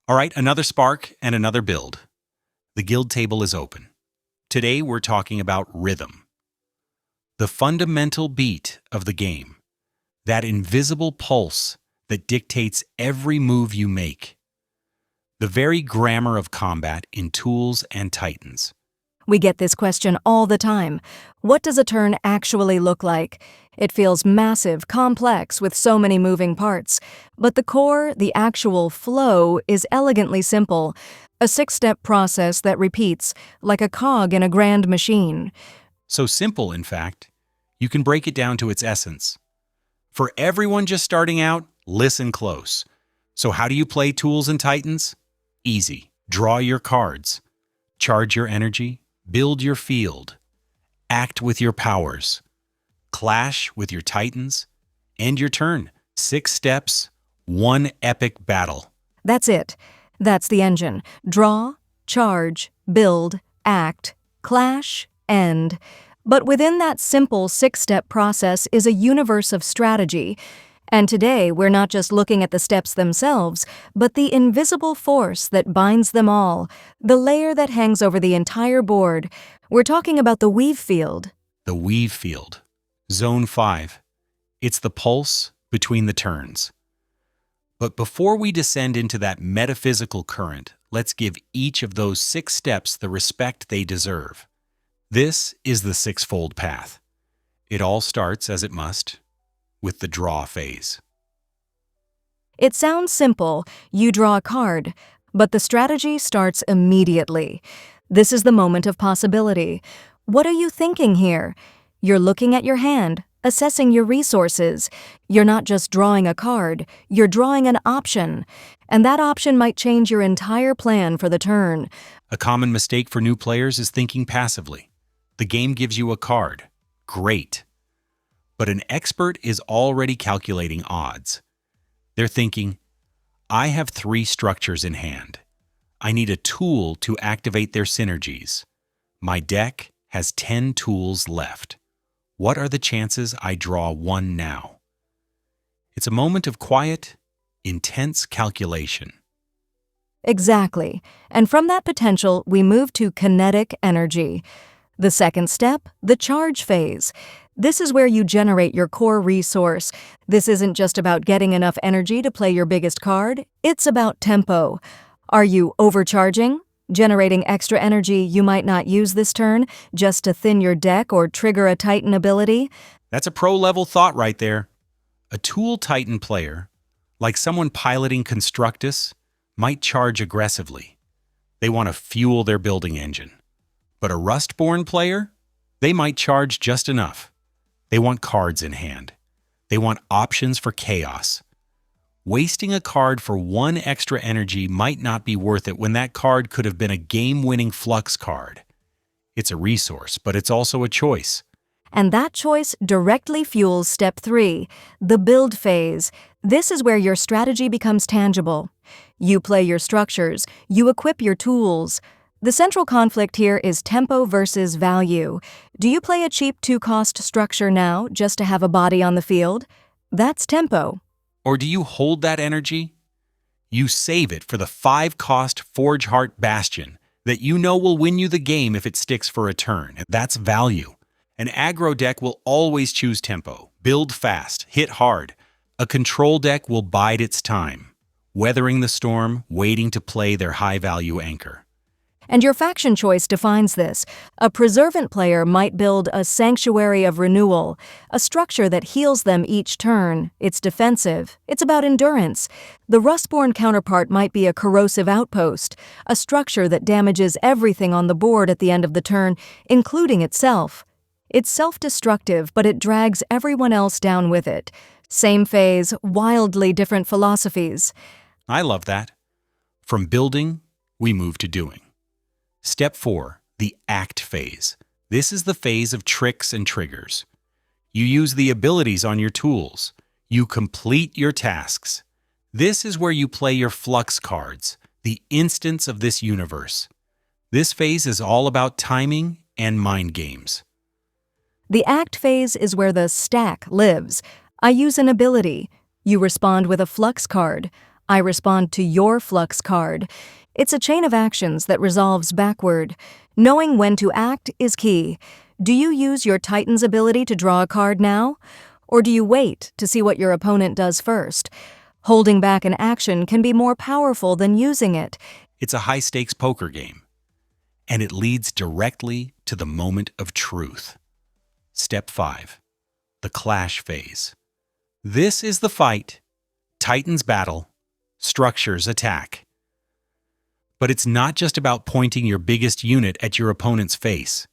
All right, another spark and another build. The guild table is open. Today we're talking about rhythm. The fundamental beat of the game. That invisible pulse that dictates every move you make. The very grammar of combat in Tools and Titans. We get this question all the time. What does a turn actually look like? It feels massive, complex, with so many moving parts. But the core, the actual flow, is elegantly simple. A 6-step process that repeats, like a cog in a grand machine. So simple, in fact, you can break it down to its essence. For everyone just starting out, listen close. So how do you play Tools and Titans? Easy. Draw your cards. Charge your energy. Build your field. Act with your powers. Clash with your Titans. End your turn. 6 steps, 1 epic battle. That's it. That's the engine. Draw, charge, build, act, clash, end. But within that simple 6-step process is a universe of strategy. And today, we're not just looking at the steps themselves, but the invisible force that binds them all, the layer that hangs over the entire board. We're talking about the Weavefield. The Weavefield. Zone 5. It's the pulse between the turns. But before we descend into that metaphysical current, let's give each of those 6 steps the respect they deserve. This is the 6-fold path. It all starts, as it must, with the draw phase. It sounds simple. You draw a card, but the strategy starts immediately. This is the moment of possibility. What are you thinking here? You're looking at your hand, assessing your resources. You're not just drawing a card, you're drawing an option. And that option might change your entire plan for the turn. A common mistake for new players is thinking passively. The game gives you a card. Great. But an expert is already calculating odds. They're thinking, I have 3 structures in hand. I need a tool to activate their synergies. My deck has 10 tools left. What are the chances I draw 1 now? It's a moment of quiet, intense calculation. Exactly. And from that potential, we move to kinetic energy. The second step, the charge phase. This is where you generate your core resource. This isn't just about getting enough energy to play your biggest card. It's about tempo. Are you overcharging? Generating extra energy you might not use this turn just to thin your deck or trigger a Titan ability? That's a pro-level thought right there. A Tool Titan player, like someone piloting Constructus, might charge aggressively. They want to fuel their building engine. But a Rustborn player? They might charge just enough. They want cards in hand. They want options for chaos. Wasting a card for 1 extra energy might not be worth it when that card could have been a game-winning Flux card. It's a resource, but it's also a choice. And that choice directly fuels step 3, the build phase. This is where your strategy becomes tangible. You play your structures, you equip your tools. The central conflict here is tempo versus value. Do you play a cheap 2-cost structure now just to have a body on the field? That's tempo. Or do you hold that energy? You save it for the 5-cost Forge Heart Bastion that you know will win you the game if it sticks for a turn. That's value. An aggro deck will always choose tempo, build fast, hit hard. A control deck will bide its time, weathering the storm, waiting to play their high-value anchor. And your faction choice defines this. A Preservent player might build a Sanctuary of Renewal, a structure that heals them each turn. It's defensive. It's about endurance. The Rustborn counterpart might be a Corrosive Outpost, a structure that damages everything on the board at the end of the turn, including itself. It's self-destructive, but it drags everyone else down with it. Same phase, wildly different philosophies. I love that. From building, we move to doing. Step 4, the act phase. This is the phase of tricks and triggers. You use the abilities on your tools. You complete your tasks. This is where you play your Flux cards, the instance of this universe. This phase is all about timing and mind games. The act phase is where the stack lives. I use an ability. You respond with a Flux card. I respond to your Flux card. It's a chain of actions that resolves backward. Knowing when to act is key. Do you use your Titan's ability to draw a card now? Or do you wait to see what your opponent does first? Holding back an action can be more powerful than using it. It's a high-stakes poker game, and it leads directly to the moment of truth. Step 5. The clash phase. This is the fight. Titans battle. Structures attack. But it's not just about pointing your biggest unit at your opponent's face.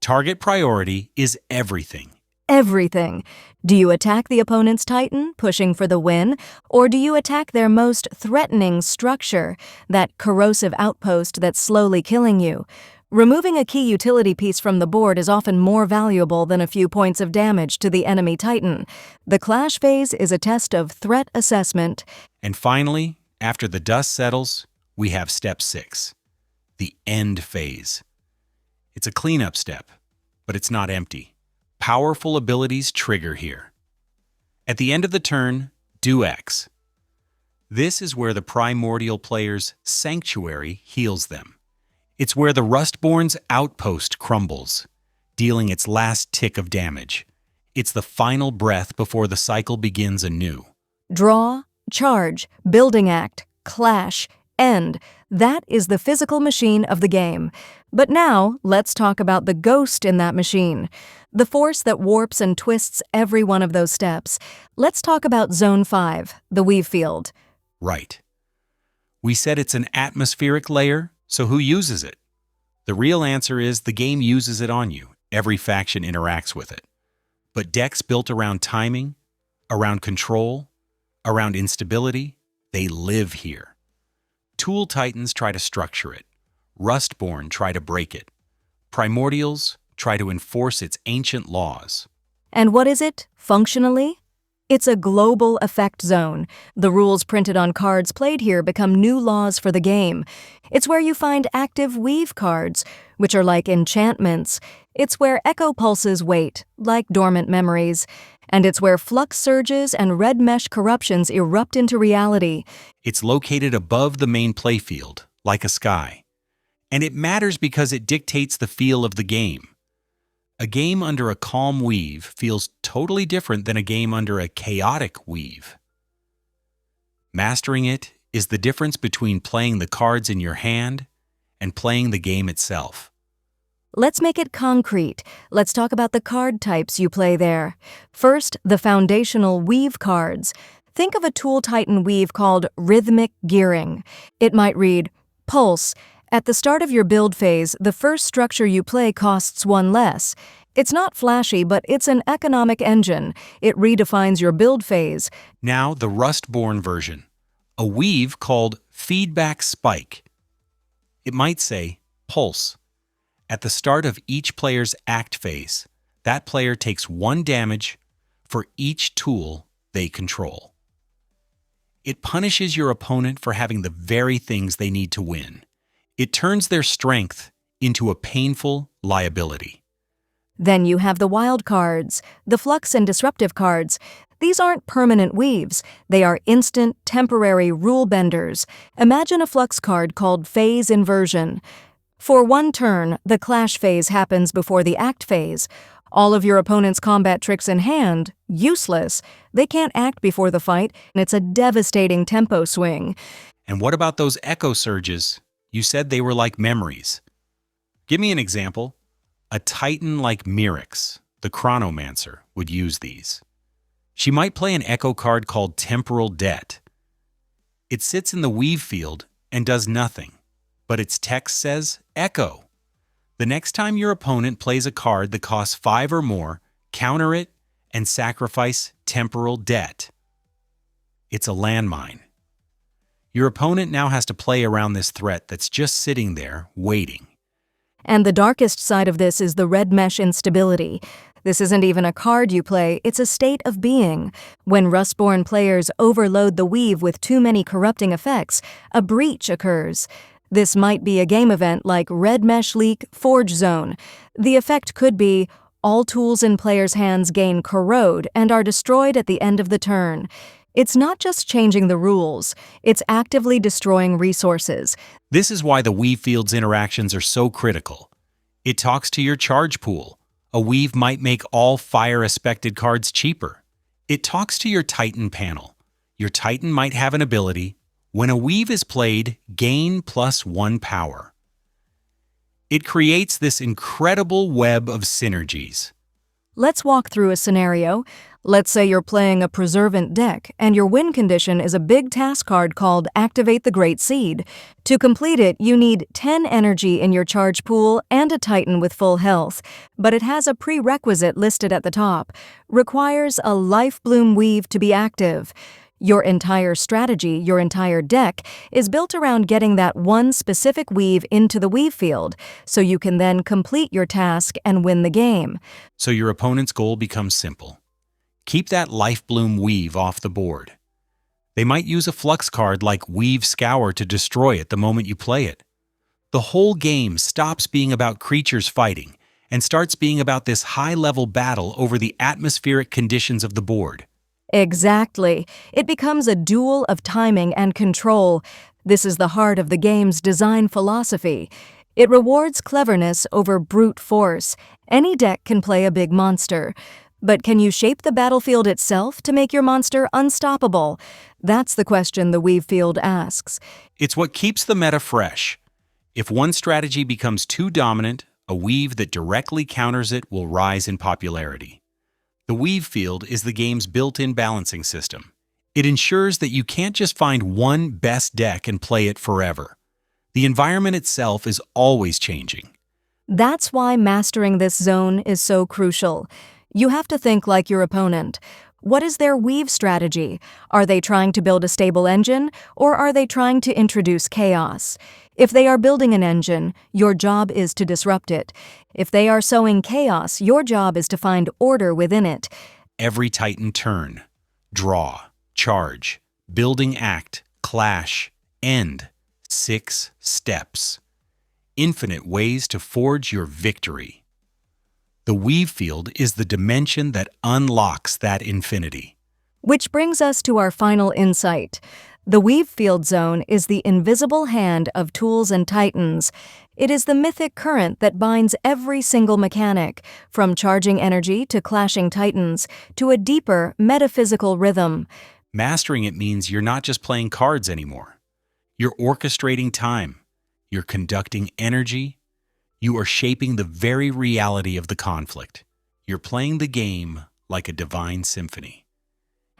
Target priority is everything. Everything. Do you attack the opponent's Titan, pushing for the win, or do you attack their most threatening structure, that corrosive outpost that's slowly killing you? Removing a key utility piece from the board is often more valuable than a few points of damage to the enemy Titan. The clash phase is a test of threat assessment. And finally, after the dust settles, we have step 6, the end phase. It's a cleanup step, but it's not empty. Powerful abilities trigger here. At the end of the turn, do X. This is where the Primordial player's Sanctuary heals them. It's where the Rustborn's outpost crumbles, dealing its last tick of damage. It's the final breath before the cycle begins anew. Draw, charge, building act, clash, end. That is the physical machine of the game. But now, let's talk about the ghost in that machine. The force that warps and twists every one of those steps. Let's talk about Zone 5, the Weavefield. Right. We said it's an atmospheric layer, so who uses it? The real answer is the game uses it on you. Every faction interacts with it. But decks built around timing, around control, around instability, they live here. Tool Titans try to structure it. Rustborn try to break it. Primordials try to enforce its ancient laws. And what is it, functionally? It's a global effect zone. The rules printed on cards played here become new laws for the game. It's where you find active weave cards, which are like enchantments. It's where echo pulses wait, like dormant memories. And it's where Flux Surges and Red Mesh corruptions erupt into reality. It's located above the main playfield, like a sky. And it matters because it dictates the feel of the game. A game under a calm weave feels totally different than a game under a chaotic weave. Mastering it is the difference between playing the cards in your hand and playing the game itself. Let's make it concrete. Let's talk about the card types you play there. First, the foundational weave cards. Think of a Tool Titan weave called Rhythmic Gearing. It might read, Pulse. At the start of your build phase, the first structure you play costs 1 less. It's not flashy, but it's an economic engine. It redefines your build phase. Now, the Rustborn version. A weave called Feedback Spike. It might say, Pulse. At the start of each player's act phase, that player takes 1 damage for each tool they control. It punishes your opponent for having the very things they need to win. It turns their strength into a painful liability. Then you have the wild cards, the flux and disruptive cards. These aren't permanent weaves. They are instant, temporary rule benders. Imagine a flux card called Phase Inversion. For 1 turn, the clash phase happens before the act phase. All of your opponent's combat tricks in hand, useless. They can't act before the fight, and it's a devastating tempo swing. And what about those echo surges? You said they were like memories. Give me an example. A Titan like Mirix, the Chronomancer, would use these. She might play an echo card called Temporal Debt. It sits in the Weavefield and does nothing, but its text says Echo. The next time your opponent plays a card that costs 5 or more, counter it and sacrifice Temporal Debt. It's a landmine. Your opponent now has to play around this threat that's just sitting there, waiting. And the darkest side of this is the Red Mesh instability. This isn't even a card you play, it's a state of being. When Rustborn players overload the weave with too many corrupting effects, a breach occurs. This might be a game event like Red Mesh Leak Forge Zone. The effect could be all tools in players' hands gain corrode and are destroyed at the end of the turn. It's not just changing the rules, it's actively destroying resources. This is why the Weavefield's interactions are so critical. It talks to your charge pool. A weave might make all fire-aspected cards cheaper. It talks to your Titan panel. Your Titan might have an ability. When a weave is played, gain +1 power. It creates this incredible web of synergies. Let's walk through a scenario. Let's say you're playing a Preservent deck, and your win condition is a big task card called Activate the Great Seed. To complete it, you need 10 energy in your charge pool and a Titan with full health, but it has a prerequisite listed at the top. Requires a Life Bloom Weave to be active. Your entire strategy, your entire deck, is built around getting that one specific weave into the Weavefield, so you can then complete your task and win the game. So your opponent's goal becomes simple. Keep that Life Bloom Weave off the board. They might use a Flux card like Weave Scour to destroy it the moment you play it. The whole game stops being about creatures fighting and starts being about this high-level battle over the atmospheric conditions of the board. Exactly. It becomes a duel of timing and control. This is the heart of the game's design philosophy. It rewards cleverness over brute force. Any deck can play a big monster. But can you shape the battlefield itself to make your monster unstoppable? That's the question the Weavefield asks. It's what keeps the meta fresh. If one strategy becomes too dominant, a weave that directly counters it will rise in popularity. The Weavefield is the game's built-in balancing system. It ensures that you can't just find one best deck and play it forever. The environment itself is always changing. That's why mastering this zone is so crucial. You have to think like your opponent. What is their weave strategy? Are they trying to build a stable engine, or are they trying to introduce chaos? If they are building an engine, your job is to disrupt it. If they are sowing chaos, your job is to find order within it. Every Titan turn, draw, charge, building act, clash, end. 6 steps. Infinite ways to forge your victory. The Weavefield is the dimension that unlocks that infinity. Which brings us to our final insight. The Weavefield zone is the invisible hand of tools and titans. It is the mythic current that binds every single mechanic, from charging energy to clashing titans, to a deeper, metaphysical rhythm. Mastering it means you're not just playing cards anymore. You're orchestrating time. You're conducting energy. You are shaping the very reality of the conflict. You're playing the game like a divine symphony.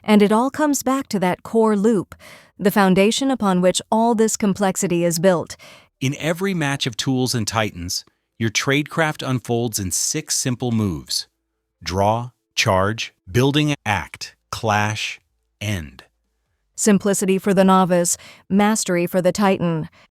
And it all comes back to that core loop, the foundation upon which all this complexity is built. In every match of tools and titans, your tradecraft unfolds in 6 simple moves. Draw, charge, building, act, clash, end. Simplicity for the novice, mastery for the titan.